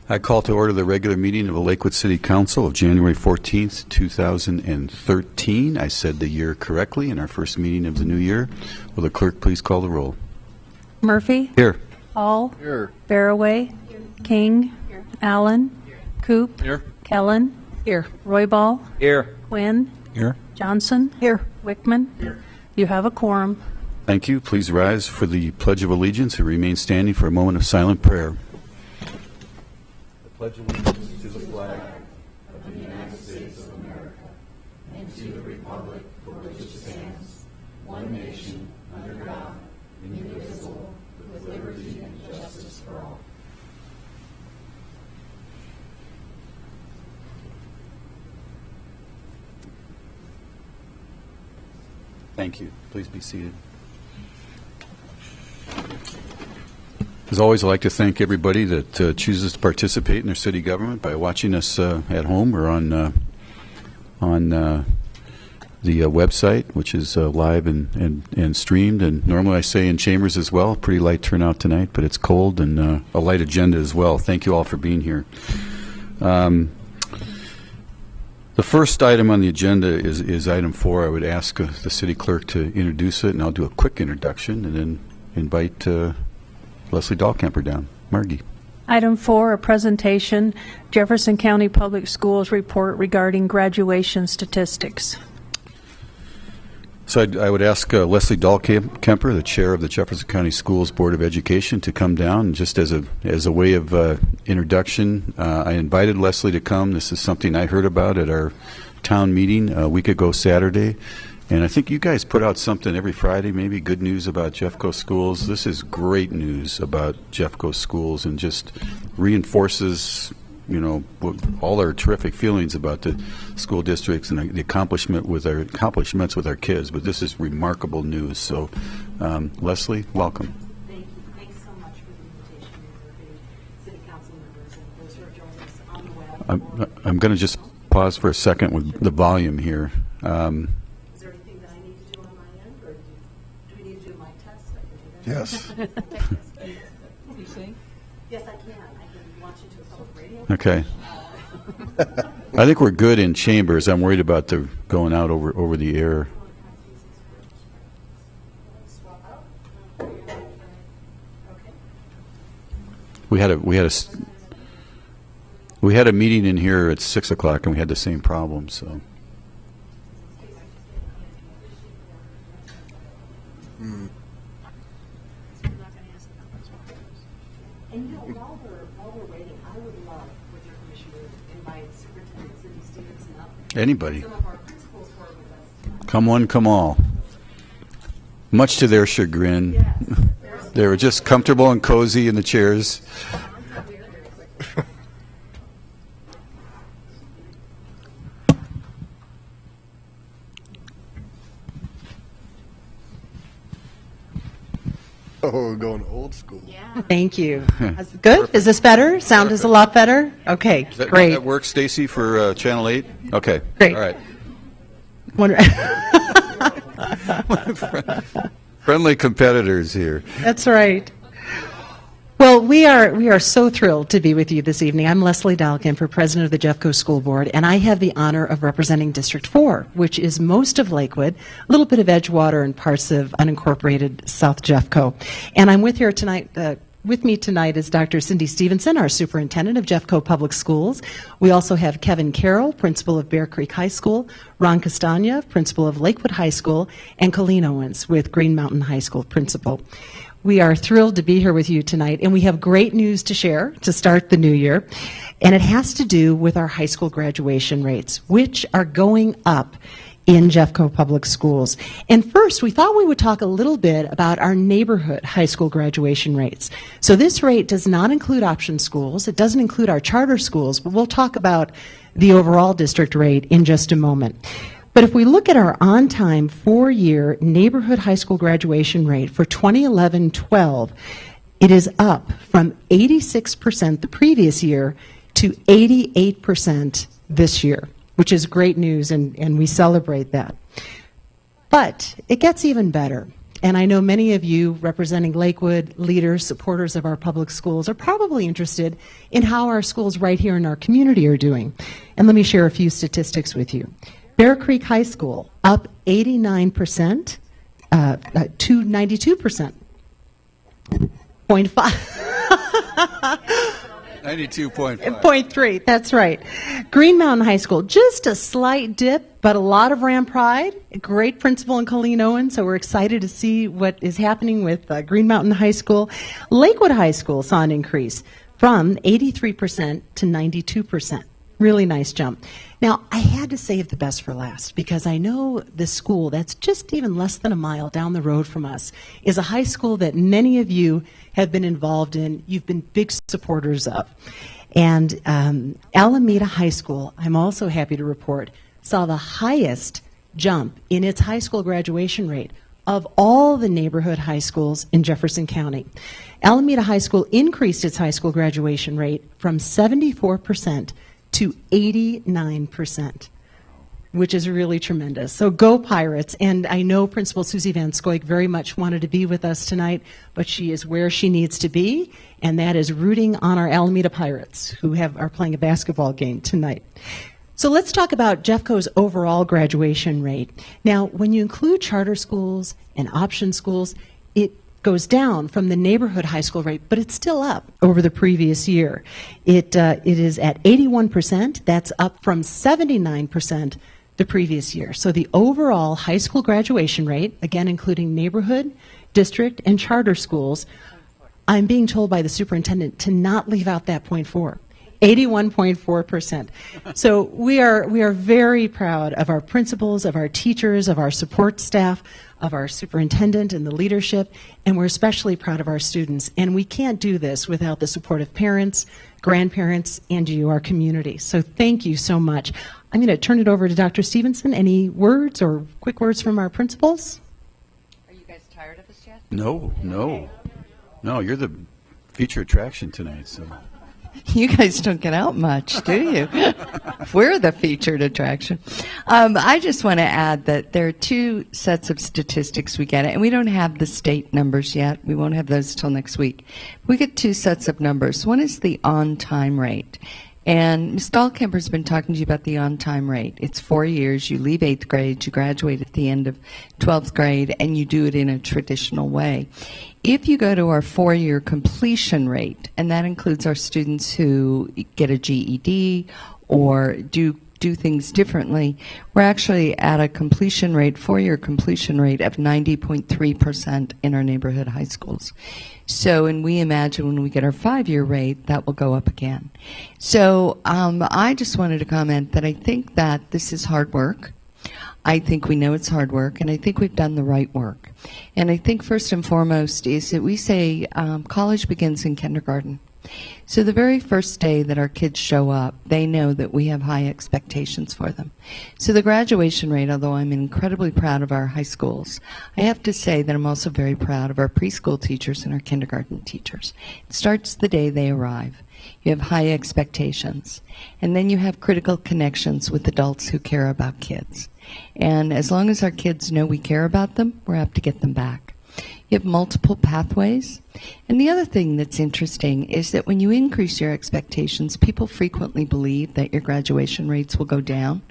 I call to order the regular meeting of the Lakewood City Council of January 14th, 2013. I said the year correctly in our first meeting of the new year. Will the clerk please call the roll? Murphy? Here. Hall? Here. Barraway? King? Allen? Coop? Here. Kellen? Here. Royball? Here. Quinn? Here. Johnson? Here. Wickman? Here. You have a quorum. Thank you. Please rise for the Pledge of Allegiance and remain standing for a moment of silent prayer. The Pledge of Allegiance to the flag of the United States of America and to the republic for which it stands, one nation, under God, indivisible, with liberty and justice for all. Thank you. Please be seated. As always, I'd like to thank everybody that chooses to participate in their city government by watching us at home or on the website, which is live and streamed. And normally I say in chambers as well. Pretty light turnout tonight, but it's cold and a light agenda as well. Thank you all for being here. The first item on the agenda is item 4. I would ask the city clerk to introduce it, and I'll do a quick introduction and then invite Leslie Dahlkemper down. Margie. Item 4, a presentation, Jefferson County Public Schools report regarding graduation statistics. So I would ask Leslie Dahlkemper, the chair of the Jefferson County Schools Board of Education, to come down. Just as a way of introduction, I invited Leslie to come. This is something I heard about at our town meeting a week ago Saturday. And I think you guys put out something every Friday, maybe good news about Jeffco schools. This is great news about Jeffco schools and just reinforces, all our terrific feelings about the school districts and the accomplishments with our kids. But this is remarkable news. So, Leslie, welcome. Thank you. Thanks so much for the invitation, Mayor, city council members, and those who are joining us on the web. I'm going to just pause for a second with the volume here. Is there anything that I need to do on my end, or do we need to do a mic test? I can do that. Yes. Can you sing? Yes, I can. I can launch into a public radio. Okay. I think we're good in chambers. I'm worried about the going out over the air. We had a meeting in here at 6 o'clock, and we had the same problem. So. And while we're waiting, I would love, with your permission, to invite Superintendent Cindy Stevenson up. Anybody. Some of our principals who are with us tonight. Come one, come all. Much to their chagrin. Yes. They were just comfortable and cozy in the chairs. Oh, going old school. Yeah. Thank you. Good? Is this better? Sound is a lot better? Okay, Does that, great. That work, Stacy, for Channel 8? Okay. Great. All right. Wonder- Friendly competitors here. That's right. Well, we are so thrilled to be with you this evening. I'm Leslie Dahlkemper, president of the Jeffco School Board, and I have the honor of representing District 4, which is most of Lakewood, a little bit of Edgewater, and parts of unincorporated South Jeffco. And I'm with here tonight. With me tonight is Dr. Cindy Stevenson, our superintendent of Jeffco Public Schools. We also have Kevin Carroll, principal of Bear Creek High School, Ron Castagna, principal of Lakewood High School, and Colleen Owens with Green Mountain High School principal. We are thrilled to be here with you tonight, and we have great news to share to start the new year, and it has to do with our high school graduation rates, which are going up in Jeffco Public Schools. And first, we thought we would talk a little bit about our neighborhood high school graduation rates. So this rate does not include option schools. It doesn't include our charter schools, but we'll talk about the overall district rate in just a moment. But if we look at our on-time 4-year neighborhood high school graduation rate for 2011-12, it is up from 86% the previous year to 88% this year, which is great news, and we celebrate that. But it gets even better. And I know many of you representing Lakewood, leaders, supporters of our public schools, are probably interested in how our schools right here in our community are doing. And let me share a few statistics with you. Bear Creek High School, up 89% to 92%. 0.5. 92.5. 0.3, that's right. Green Mountain High School, just a slight dip, but a lot of Ram pride. Great principal in Colleen Owen, so we're excited to see what is happening with Green Mountain High School. Lakewood High School saw an increase from 83% to 92%. Really nice jump. Now, I had to save the best for last because I know this school that's just even less than a mile down the road from us is a high school that many of you have been involved in, you've been big supporters of. And Alameda High School, I'm also happy to report, saw the highest jump in its high school graduation rate of all the neighborhood high schools in Jefferson County. Alameda High School increased its high school graduation rate from 74% to 89%, which is really tremendous. So go Pirates. And I know Principal Susie Van Scoik very much wanted to be with us tonight, but she is where she needs to be, and that is rooting on our Alameda Pirates, who are playing a basketball game tonight. So let's talk about Jeffco's overall graduation rate. Now, when you include charter schools and option schools, it goes down from the neighborhood high school rate, but it's still up over the previous year. It is at 81%. That's up from 79% the previous year. So the overall high school graduation rate, again including neighborhood, district, and charter schools, I'm being told by the superintendent to not leave out that 0.4. 81.4%. So we are very proud of our principals, of our teachers, of our support staff, of our superintendent and the leadership, and we're especially proud of our students. And we can't do this without the support of parents, grandparents, and you, our community. So thank you so much. I'm going to turn it over to Dr. Stevenson. Any words or quick words from our principals? Are you guys tired of us yet? No, you're the feature attraction tonight, so. You guys don't get out much, do you? We're the featured attraction. I just want to add that there are two sets of statistics we get, and we don't have the state numbers yet. We won't have those till next week. We get two sets of numbers. One is the on-time rate. And Ms. Dahlkemper's been talking to you about the on-time rate. It's 4 years. You leave 8th grade, you graduate at the end of 12th grade, and you do it in a traditional way. If you go to our 4-year completion rate, and that includes our students who get a GED or do things differently, we're actually at a completion rate, 4-year completion rate of 90.3% in our neighborhood high schools. So, and we imagine when we get our 5-year rate, that will go up again. So I just wanted to comment that I think that this is hard work. I think we know it's hard work, and I think we've done the right work. And I think first and foremost is that we say college begins in kindergarten. So the very first day that our kids show up, they know that we have high expectations for them. So the graduation rate, although I'm incredibly proud of our high schools, I have to say that I'm also very proud of our preschool teachers and our kindergarten teachers. It starts the day they arrive. You have high expectations. And then you have critical connections with adults who care about kids. And as long as our kids know we care about them, we're apt to get them back. You have multiple pathways. And the other thing that's interesting is that when you increase your expectations, people frequently believe that your graduation rates will go down.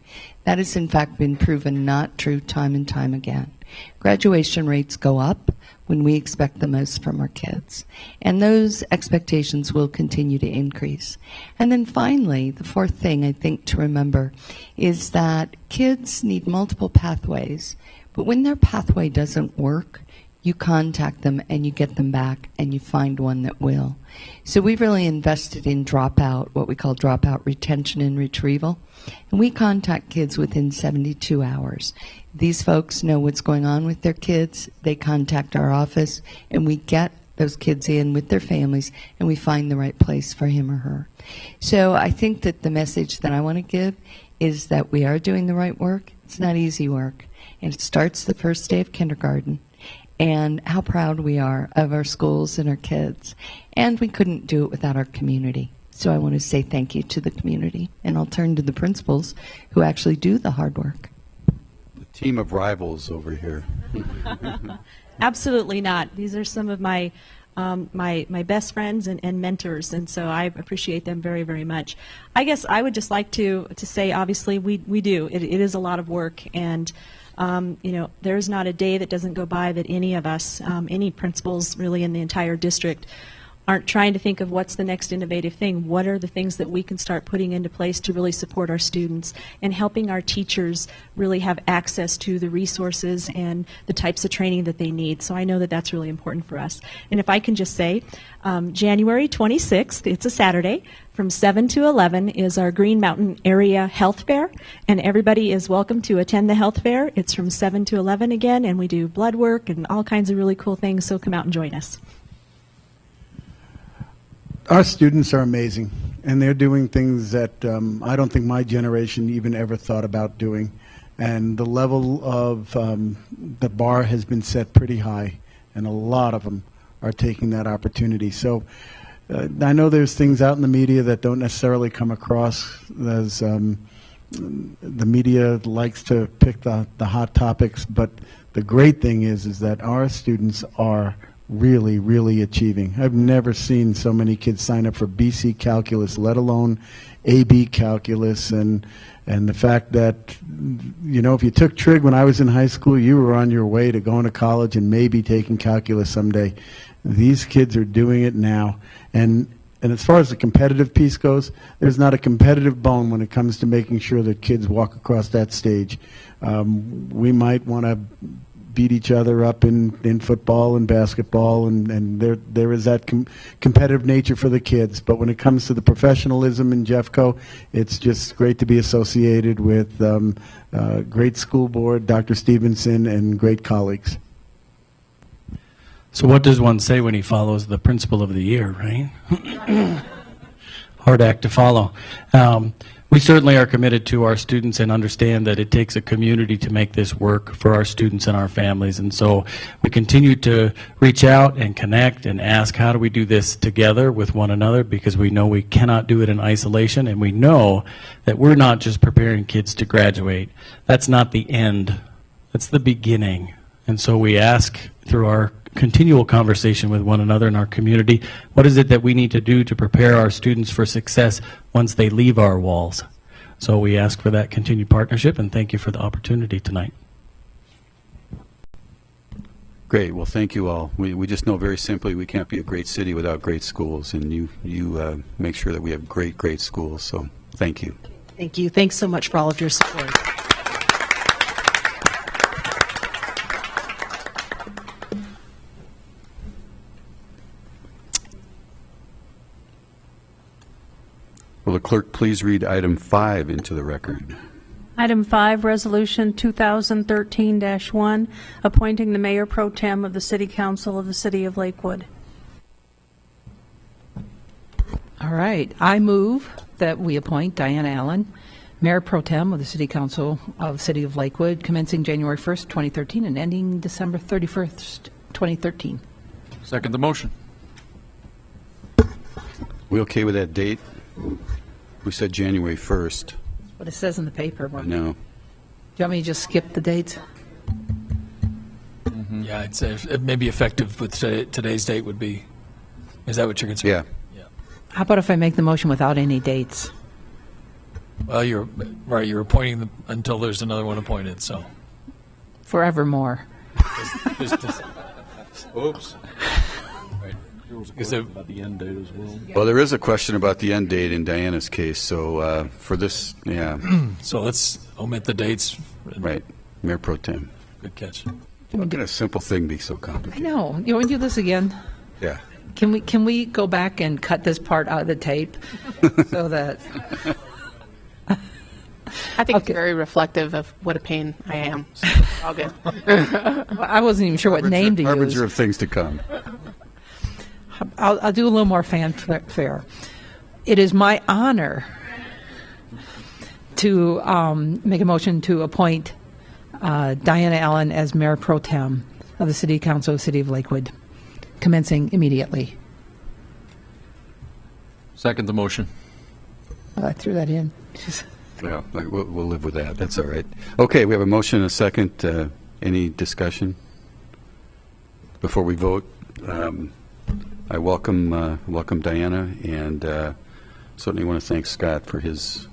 That has, in fact, been proven not true time and time again. Graduation rates go up when we expect the most from our kids. And those expectations will continue to increase. And then finally, the fourth thing I think to remember is that kids need multiple pathways. But when their pathway doesn't work, you contact them and you get them back and you find one that will. So we've really invested in dropout, what we call dropout retention and retrieval. And we contact kids within 72 hours. These folks know what's going on with their kids. They contact our office and we get those kids in with their families and we find the right place for him or her. So I think that the message that I want to give is that we are doing the right work. It's not easy work. And it starts the first day of kindergarten. And how proud we are of our schools and our kids. And we couldn't do it without our community. So I want to say thank you to the community. And I'll turn to the principals who actually do the hard work. Team of rivals over here. Absolutely not. These are some of my my best friends and mentors, and so I appreciate them very, very much. I guess I would just like to say, obviously, we do. It is a lot of work, and there's not a day that doesn't go by that any of us, any principals really in the entire district, aren't trying to think of what's the next innovative thing. What are the things that we can start putting into place to really support our students and helping our teachers really have access to the resources and the types of training that they need. So I know that that's really important for us. And if I can just say, January 26th, it's a Saturday, from 7 to 11 is our Green Mountain Area Health Fair, and everybody is welcome to attend the health fair. It's from 7 to 11 again, and we do blood work and all kinds of really cool things, so come out and join us. Our students are amazing, and they're doing things that I don't think my generation even ever thought about doing. And the level of the bar has been set pretty high, and a lot of them are taking that opportunity. So I know there's things out in the media that don't necessarily come across as the media likes to pick the hot topics, but the great thing is that our students are really, really achieving. I've never seen so many kids sign up for BC Calculus, let alone AB Calculus, and the fact that, if you took trig when I was in high school, you were on your way to going to college and maybe taking calculus someday. These kids are doing it now. And as far as the competitive piece goes, there's not a competitive bone when it comes to making sure that kids walk across that stage. We might want to beat each other up in football and basketball, and there is that competitive nature for the kids. But when it comes to the professionalism in Jeffco, it's just great to be associated with great school board, Dr. Stevenson, and great colleagues. So what does one say when he follows the principal of the year, right? Hard act to follow. We certainly are committed to our students and understand that it takes a community to make this work for our students and our families. And so we continue to reach out and connect and ask, how do we do this together with one another? Because we know we cannot do it in isolation, and we know that we're not just preparing kids to graduate. That's not the end. That's the beginning. And so we ask through our continual conversation with one another in our community, what is it that we need to do to prepare our students for success once they leave our walls? So we ask for that continued partnership, and thank you for the opportunity tonight. Great. Well, thank you all. We just know very simply we can't be a great city without great schools, and you make sure that we have great schools. So thank you. Thank you. Thanks so much for all of your support. Will the clerk please read item 5 into the record? Item 5, Resolution 2013-1, appointing the Mayor Pro Tem of the City Council of the City of Lakewood. All right. I move that we appoint Diana Allen, Mayor Pro Tem of the City Council of the City of Lakewood, commencing January 1st, 2013, and ending December 31st, 2013. Second the motion. We okay with that date? We said January 1st. What it says in the paper. I know. Do you want me to just skip the dates? Yeah, I'd say it may be effective with today's date would be. Is that what you're considering? Yeah. How about if I make the motion without any dates? Well, you're right. You're appointing them until there's another one appointed. So. Forevermore. Oops. About the end date as well. Well, there is a question about the end date in Diana's case. So for this, yeah. So let's omit the dates. Right. Mayor Pro Tem. Good catch. How can a simple thing be so I complicated? know. You want to do this again? Yeah. Can we go back and cut this part out of the tape so that? I think Okay. it's very reflective of what a pain I am. So all good. I wasn't even sure what name to use. Harbinger of things to come. I'll do a little more fanfare. It is my honor to make a motion to appoint Diana Allen as Mayor Pro Tem of the City Council of the City of Lakewood, commencing immediately. Second the motion. I threw that in. Well, we'll live with that. That's all right. Okay, we have a motion and a second. Any discussion? Before we vote, I welcome Diana, and certainly want to thank Scott for his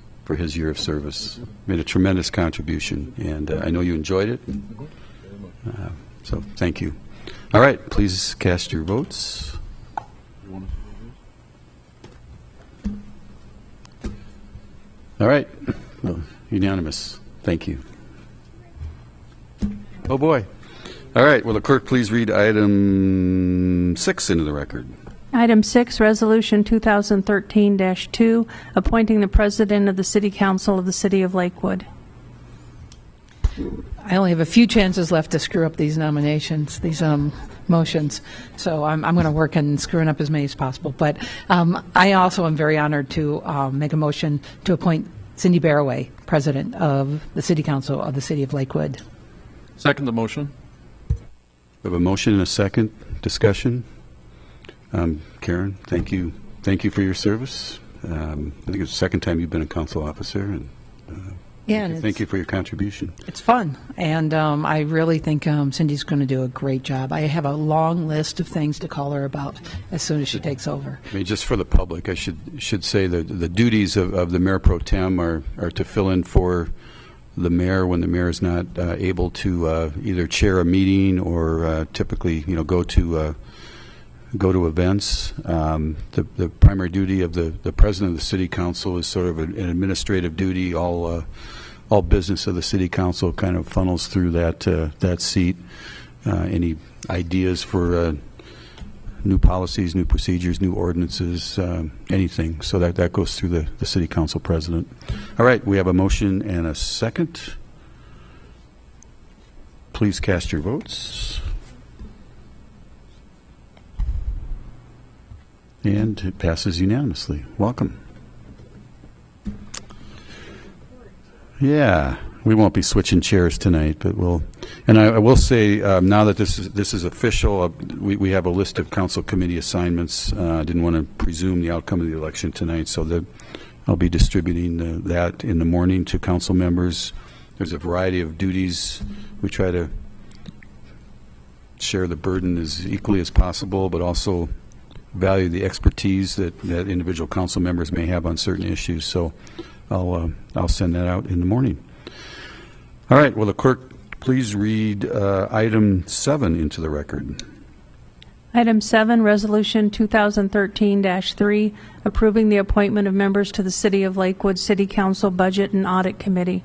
year of service. Made a tremendous contribution, and I know you enjoyed it. So thank you. All right, please cast your votes. All right, well, unanimous. Thank you. Oh boy. All right, will the clerk please read item 6 into the record? Item 6, Resolution 2013-2, appointing the President of the City Council of the City of Lakewood. I only have a few chances left to screw up these nominations, these motions, so I'm going to work on screwing up as many as possible. But I also am very honored to make a motion to appoint Cindy Barraway, President of the City Council of the City of Lakewood. Second the motion. We have a motion and a second. Discussion. Karen, thank you. Thank you for your service. I think it's the second time you've been a council officer, and thank you for your contribution. It's fun, and I really think Cindy's going to do a great job. I have a long list of things to call her about as soon as she takes over. I mean, just for the public, I should say that the duties of the mayor pro tem are to fill in for the mayor when the mayor is not able to either chair a meeting or typically, go to events. The primary duty of the president of the city council is sort of an administrative duty. All business of the city council kind of funnels through that seat. Any ideas for new policies, new procedures, new ordinances, anything. So that goes through the city council president. All right, we have a motion and a second. Please cast your votes. And it passes unanimously. Welcome. Yeah, we won't be switching chairs tonight, but we'll. And I will say now that this is official, we have a list of council committee assignments. I didn't want to presume the outcome of the election tonight, so I'll be distributing that in the morning to council members. There's a variety of duties. We try to share the burden as equally as possible, but also value the expertise that individual council members may have on certain issues. So I'll send that out in the morning. All right. Will the clerk please read item 7 into the record? Item 7, Resolution 2013-3, approving the appointment of members to the City of Lakewood City Council Budget and Audit Committee.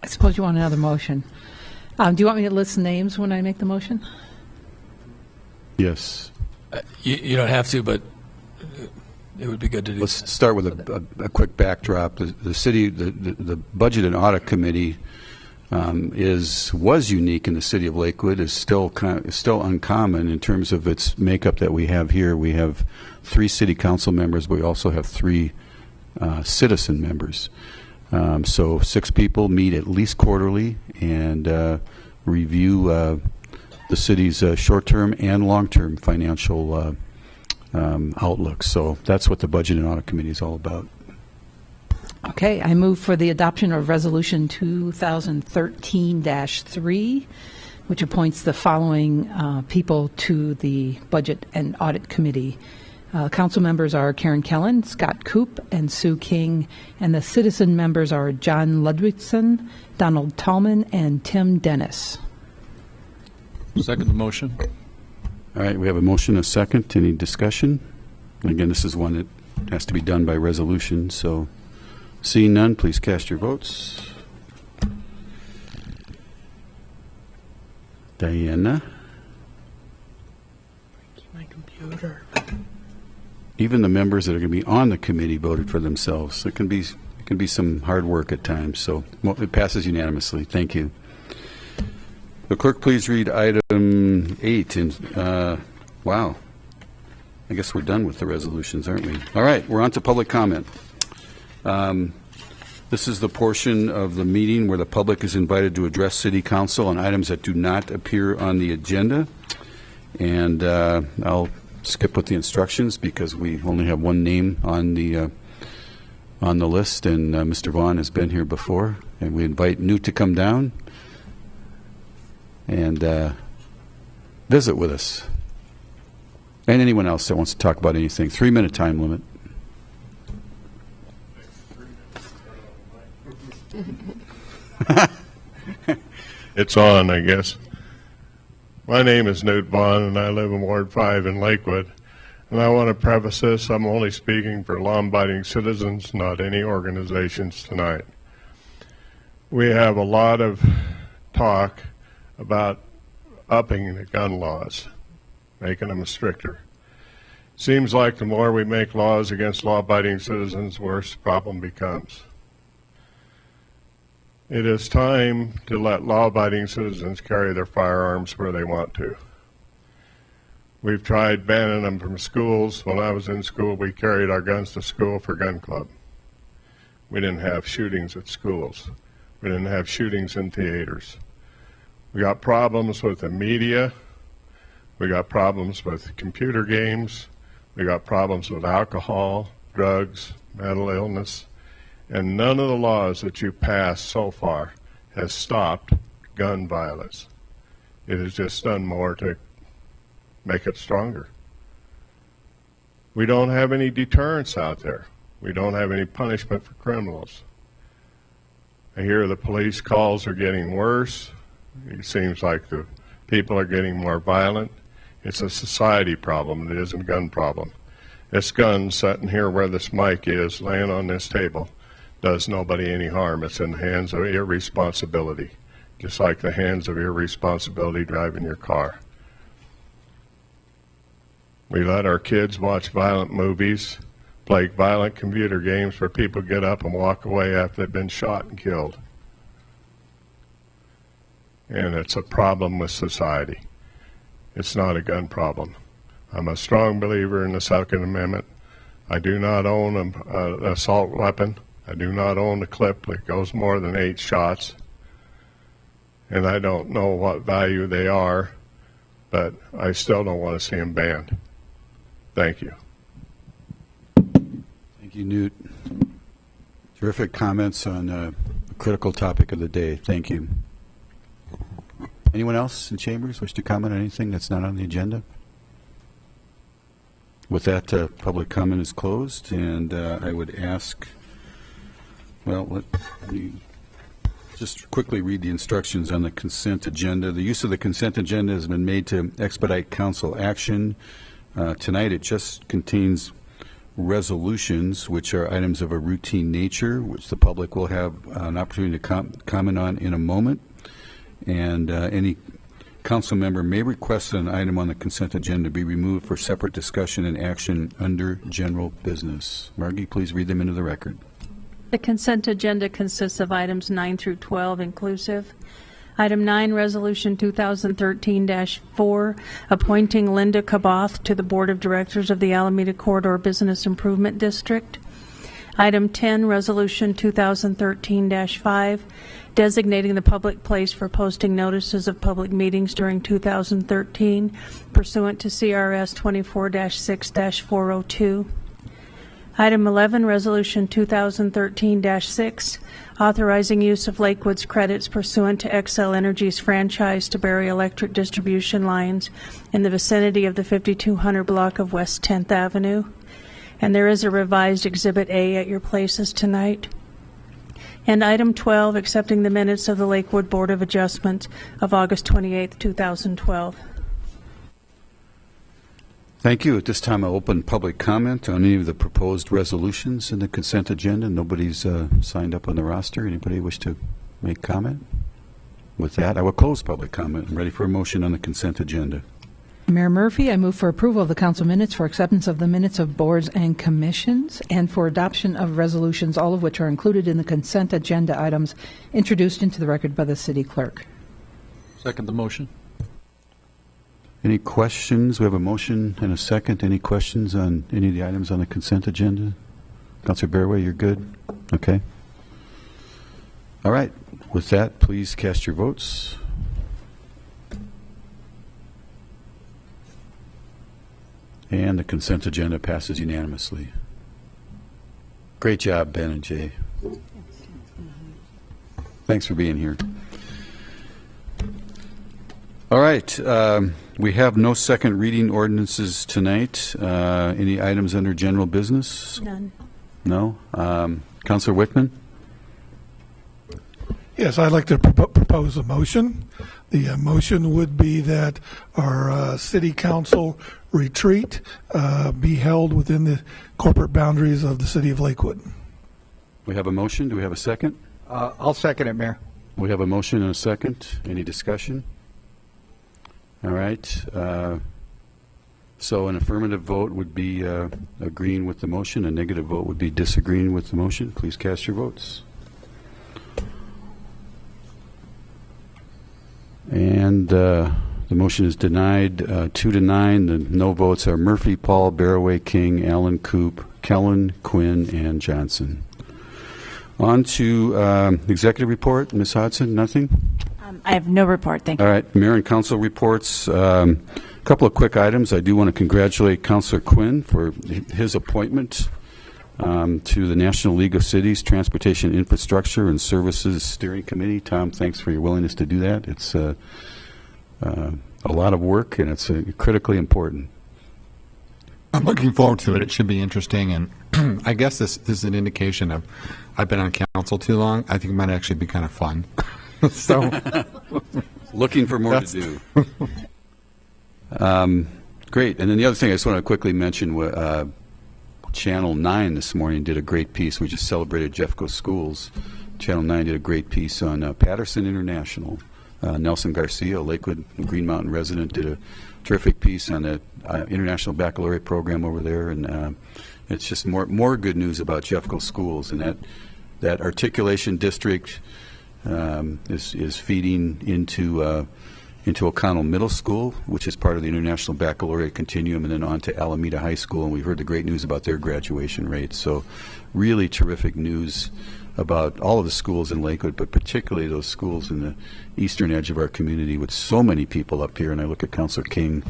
I suppose you want another motion. Do you want me to list names when I make the motion? Yes. You don't have to, but it would be good to do. Let's start with a quick backdrop. The Budget and Audit Committee was unique in the city of Lakewood. Is still uncommon in terms of its makeup that we have here. We have 3 city council members, but we also have 3 citizen members. So 6 people meet at least quarterly and review the city's short-term and long-term financial outlook. So that's what the Budget and Audit Committee is all about. Okay, I move for the adoption of Resolution 2013-3, which appoints the following people to the Budget and Audit Committee. Council members are Karen Kellen, Scott Koop, and Sue King, and the citizen members are John Ludwigson, Donald Tallman, and Tim Dennis. Second the motion. All right, we have a motion, a second. Any discussion? Again, this is one that has to be done by resolution, so seeing none, please cast your votes. Diana? My computer. Even the members that are going to be on the committee voted for themselves. It can be some hard work at times, so it passes unanimously. Thank you. The clerk, please read item 8. Wow. I guess we're done with the resolutions, aren't we? All right, we're on to public comment. This is the portion of the meeting where the public is invited to address City Council on items that do not appear on the agenda. And I'll skip with the instructions because we only have one name on the on the list, and Mr. Vaughn has been here before, and we invite Newt to come down and visit with us. And anyone else that wants to talk about anything. 3-minute time limit. It's on, I guess. My name is Newt Vaughn, and I live in Ward 5 in Lakewood. And I want to preface this, I'm only speaking for law-abiding citizens, not any organizations tonight. We have a lot of talk about upping the gun laws, making them stricter. Seems like the more we make laws against law-abiding citizens, worse the problem becomes. It is time to let law-abiding citizens carry their firearms where they want to. We've tried banning them from schools. When I was in school, we carried our guns to school for gun club. We didn't have shootings at schools. We didn't have shootings in theaters. We got problems with the media. We got problems with computer games. We got problems with alcohol, drugs, mental illness. And none of the laws that you passed so far has stopped gun violence. It has just done more to make it stronger. We don't have any deterrence out there. We don't have any punishment for criminals. I hear the police calls are getting worse. It seems like the people are getting more violent. It's a society problem. It isn't a gun problem. This gun sitting here where this mic is, laying on this table, does nobody any harm. It's in the hands of irresponsibility, just like the hands of irresponsibility driving your car. We let our kids watch violent movies, play violent computer games where people get up and walk away after they've been shot and killed. And it's a problem with society. It's not a gun problem. I'm a strong believer in the Second Amendment. I do not own an assault weapon. I do not own a clip that goes more than 8 shots. And I don't know what value they are, but I still don't want to see them banned. Thank you. Thank you, Newt. Terrific comments on a critical topic of the day. Thank you. Anyone else in chambers wish to comment on anything that's not on the agenda? With that, public comment is closed, and I would ask, well, let me just quickly read the instructions on the consent agenda. The use of the consent agenda has been made to expedite council action. Tonight it just contains resolutions, which are items of a routine nature, which the public will have an opportunity to comment on in a moment. And any council member may request that an item on the consent agenda be removed for separate discussion and action under general business. Margie, please read them into the record. The consent agenda consists of items 9 through 12 inclusive. Item 9, Resolution 2013-4, appointing Linda Kaboth to the Board of Directors of the Alameda Corridor Business Improvement District. Item 10, Resolution 2013-5, designating the public place for posting notices of public meetings during 2013 pursuant to CRS 24-6-402. Item 11, Resolution 2013-6, authorizing use of Lakewood's credits pursuant to Xcel Energy's franchise to bury electric distribution lines in the vicinity of the 5200 block of West 10th Avenue. And there is a revised Exhibit A at your places tonight. And item 12, accepting the minutes of the Lakewood Board of Adjustment of August 28, 2012. Thank you. At this time, I'll open public comment on any of the proposed resolutions in the consent agenda. Nobody's signed up on the roster. Anybody wish to make comment? With that, I will close public comment. I'm ready for a motion on the consent agenda. Mayor Murphy, I move for approval of the council minutes, for acceptance of the minutes of boards and commissions, and for adoption of resolutions, all of which are included in the consent agenda items introduced into the record by the city clerk. Second the motion. Any questions? We have a motion and a second. Any questions on any of the items on the consent agenda? Councilor Bearway, you're good? Okay. All right. With that, please cast your votes. And the consent agenda passes unanimously. Great job, Ben and Jay. Thanks for being here. All right. We have no second reading ordinances tonight. Any items under general business? None. No? Councilor Wickman? Yes, I'd like to propose a motion. The motion would be that our city council retreat be held within the corporate boundaries of the city of Lakewood. We have a motion. Do we have a second? I'll second it, Mayor. We have a motion and a second. Any discussion? All right. So an affirmative vote would be agreeing with the motion. A negative vote would be disagreeing with the motion. Please cast your votes. And the motion is denied 2-9. The no votes are Murphy, Paul, Barraway, King, Allen, Coop, Kellen, Quinn, and Johnson. On to executive report. Ms. Hodson, nothing? I have no report. Thank you. All right. Mayor and council reports. A couple of quick items. I do want to congratulate Councilor Quinn for his appointment to the National League of Cities Transportation Infrastructure and Services Steering Committee. Tom, thanks for your willingness to do that. It's a lot of work, and it's critically important. I'm looking forward to it. It should be interesting, and I guess this is an indication of I've been on council too long. I think it might actually be kind of fun. So, looking for more to do. Great. And then the other thing I just want to quickly mention, Channel 9 this morning did a great piece. We just celebrated Jeffco Schools. Channel 9 did a great piece on Patterson International. Nelson Garcia, a Lakewood Green Mountain resident, did a terrific piece on the International Baccalaureate program over there. And it's just more good news about Jeffco Schools. And that articulation district is feeding into O'Connell Middle School, which is part of the International Baccalaureate Continuum, and then on to Alameda High School. And we heard the great news about their graduation rates. So really terrific news about all of the schools in Lakewood, but particularly those schools in the eastern edge of our community with so many people up here. And I look at Councilor King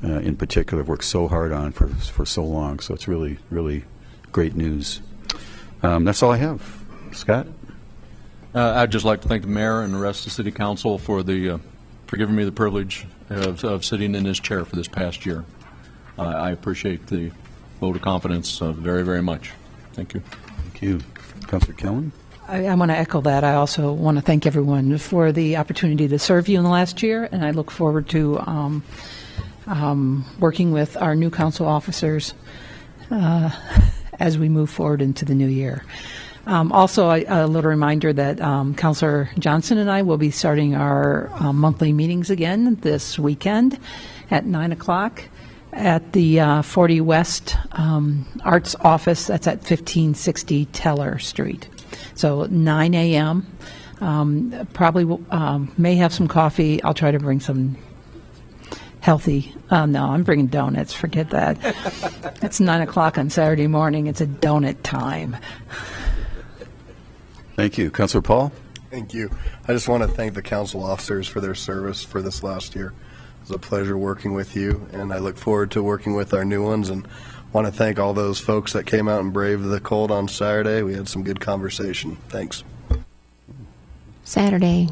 in particular, worked so hard on for so long. So it's really, really great news. That's all I have. Scott? I'd just like to thank the mayor and the rest of the city council for giving me the privilege of sitting in this chair for this past year. I appreciate the vote of confidence very, very much. Thank you. Thank you. Councilor Kellen? I want to echo that. I also want to thank everyone for the opportunity to serve you in the last year, and I look forward to working with our new council officers as we move forward into the new year. Also, a little reminder that Councilor Johnson and I will be starting our monthly meetings again this weekend at 9 o'clock at the 40 West Arts Office. That's at 1560 Teller Street. So 9 a.m. Probably may have some coffee. I'll try to bring some healthy. No, I'm bringing donuts. Forget that. It's 9 o'clock on Saturday morning. It's a donut time. Thank you. Councilor Paul? Thank you. I just want to thank the council officers for their service for this last year. It was a pleasure working with you, and I look forward to working with our new ones, and want to thank all those folks that came out and braved the cold on Saturday. We had some good conversation. Thanks. Saturday.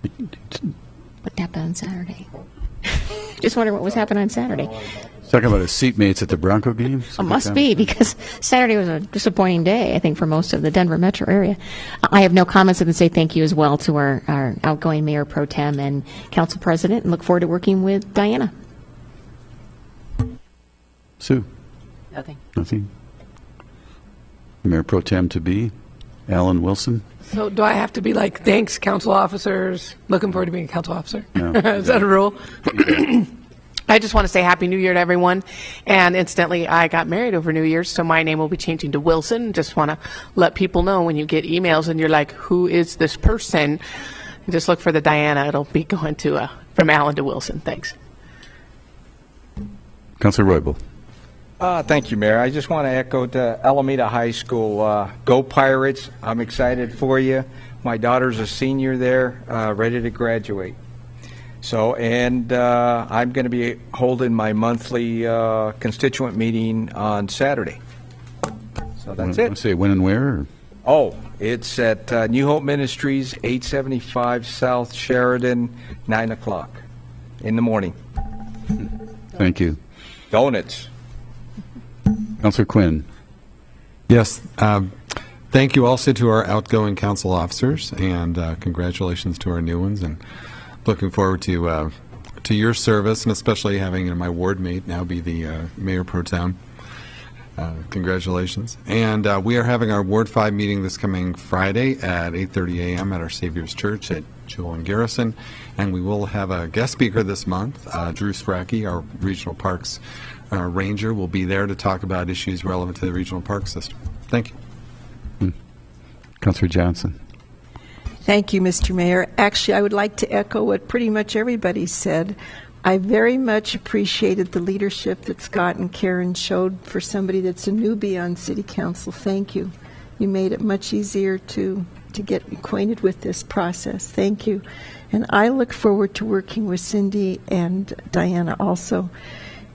What happened on Saturday? Just wondering what was happening on Saturday. Talking about his seatmates at the Bronco game? It must be, because Saturday was a disappointing day, I think, for most of the Denver metro area. I have no comments other than say thank you as well to our outgoing Mayor Pro Tem and Council President, and look forward to working with Diana. Sue? Nothing. Nothing. Mayor Pro Tem to be Alan Wilson? So do I have to be like, thanks, council officers, looking forward to being a council officer? No. Is that a rule? I just want to say Happy New Year to everyone. And incidentally, I got married over New Year's, so my name will be changing to Wilson. Just want to let people know when you get emails and you're like, who is this person? Just look for the Diana. It'll be going to from Alan to Wilson. Thanks. Councilor Roybal? Thank you, Mayor. I just want to echo to Alameda High School. Go Pirates. I'm excited for you. My daughter's a senior there, ready to graduate. So, and I'm going to be holding my monthly constituent meeting on Saturday. So that's Want to it. say when and where? Or? Oh, it's at New Hope Ministries, 875 South Sheridan, 9 o'clock in the morning. Thank you. Donuts. Councilor Quinn. Yes. Thank you also to our outgoing council officers, and congratulations to our new ones. And looking forward to your service, and especially having my ward mate now be the mayor pro tem. Congratulations. And we are having our Ward 5 meeting this coming Friday at 8:30 a.m. at our Savior's Church at Jewel and Garrison. And we will have a guest speaker this month. Drew Spracke, our Regional Parks Ranger, will be there to talk about issues relevant to the regional park system. Thank you. Councilor Johnson. Thank you, Mr. Mayor. Actually, I would like to echo what pretty much everybody said. I very much appreciated the leadership that Scott and Karen showed for somebody that's a newbie on City Council. Thank you. You made it much easier to get acquainted with this process. Thank you. And I look forward to working with Cindy and Diana also.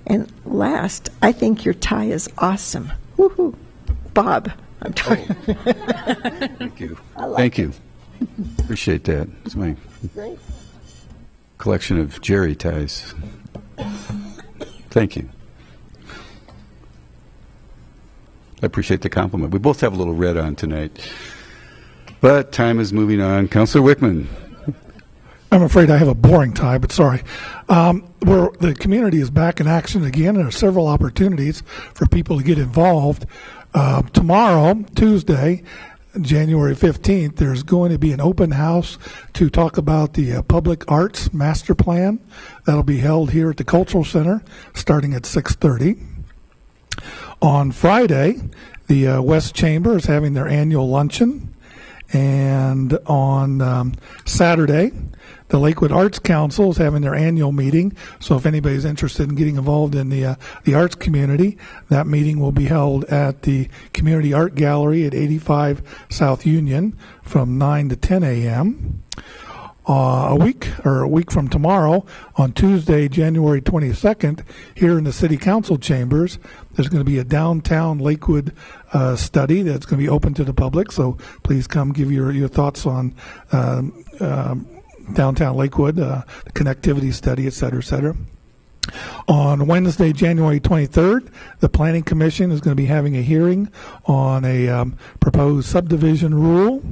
And last, I think your tie is awesome. Woohoo. Bob, I'm talking. Thank you. Thank you. Appreciate that. It's my Great. collection of Jerry ties. Thank you. I appreciate the compliment. We both have a little red on tonight. But time is moving on. Councilor Wickman. I'm afraid I have a boring tie, but sorry. The community is back in action again, and there are several opportunities for people to get involved. Tomorrow, Tuesday, January 15th, there's going to be an open house to talk about the Public Arts Master Plan. That'll be held here at the Cultural Center starting at 6:30. On Friday, the West Chamber is having their annual luncheon. And on Saturday, the Lakewood Arts Council is having their annual meeting. So if anybody's interested in getting involved in the arts community, that meeting will be held at the Community Art Gallery at 85 South Union from 9 to 10 a.m. A week from tomorrow, on Tuesday, January 22nd, here in the City Council chambers, there's going to be a downtown Lakewood study that's going to be open to the public. So please come give your thoughts on downtown Lakewood, the connectivity study, et cetera, et cetera. On Wednesday, January 23rd, the Planning Commission is going to be having a hearing on a proposed subdivision rule.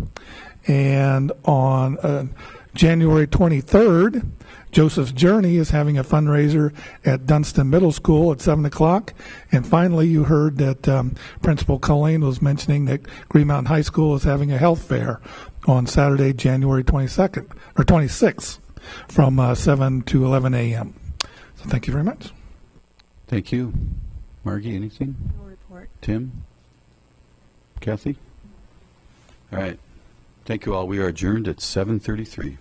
And on January 23rd, Joseph's Journey is having a fundraiser at Dunstan Middle School at 7 o'clock. And finally, you heard that Principal Colleen was mentioning that Green Mountain High School is having a health fair on Saturday, January 22nd, or 26th, from 7 to 11 a.m. So thank you very much. Thank you. Margie, anything? No report. Tim? Kathy? All right. Thank you all. We are adjourned at 7:33.